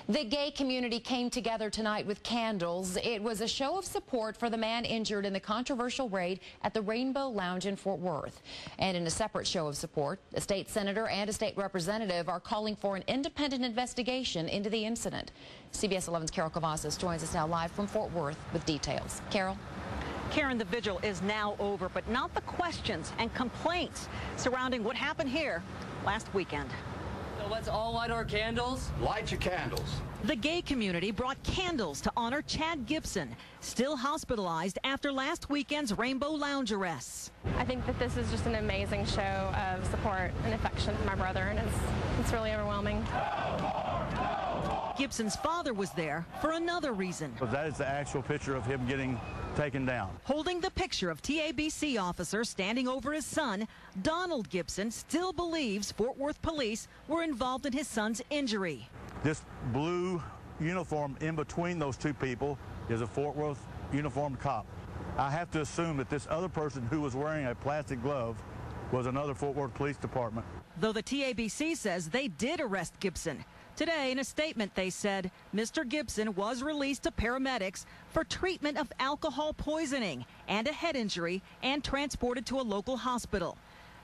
The gay community came together tonight with candles. It was a show of support for the man injured in the controversial raid at the Rainbow Lounge in Fort Worth. And in a separate show of support, a state senator and a state representative are calling for an independent investigation into the incident. CBS 11's Carol Cavazos joins us now live from Fort Worth with details. Carol? Karen, the vigil is now over, but not the questions and complaints surrounding what happened here last weekend. So let's all light our candles. Light your candles. The gay community brought candles to honor Chad Gibson, still hospitalized after last weekend's Rainbow Lounge arrests. I think that this is just an amazing show of support and affection for my brother, and it's really overwhelming. Gibson's father was there for another reason. That is the actual picture of him getting taken down. Holding the picture of TABC officer standing over his son, Donald Gibson still believes Fort Worth police were involved in his son's injury. This blue uniform in between those two people is a Fort Worth uniformed cop. I have to assume that this other person who was wearing a plastic glove was another Fort Worth Police Department. Though the TABC says they did arrest Gibson. Today, in a statement, they said Mr. Gibson was released to paramedics for treatment of alcohol poisoning and a head injury and transported to a local hospital.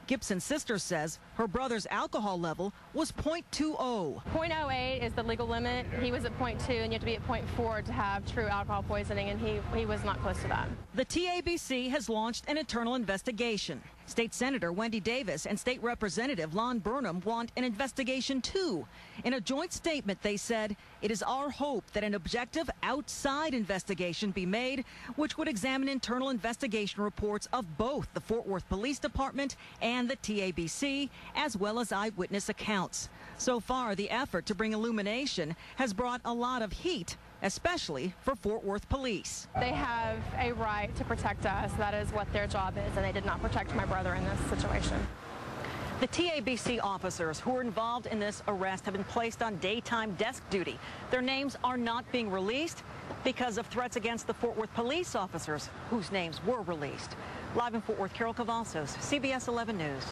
Gibson's sister says her brother's alcohol level was 0.20. 0.08 is the legal limit. He was at 0.2, and you have to be at 0.4 to have true alcohol poisoning, and he was not close to that. The TABC has launched an internal investigation. State Senator Wendy Davis and State Representative Lon Burnham want an investigation too. In a joint statement, they said, "It is our hope that an objective outside investigation be made, which would examine internal investigation reports of both the Fort Worth Police Department and the TABC, as well as eyewitness accounts." So far, the effort to bring illumination has brought a lot of heat, especially for Fort Worth police. They have a right to protect us. That is what their job is, and they did not protect my brother in this situation. The TABC officers who were involved in this arrest have been placed on daytime desk duty. Their names are not being released because of threats against the Fort Worth police officers whose names were released. Live in Fort Worth, Carol Cavazos, CBS 11 News.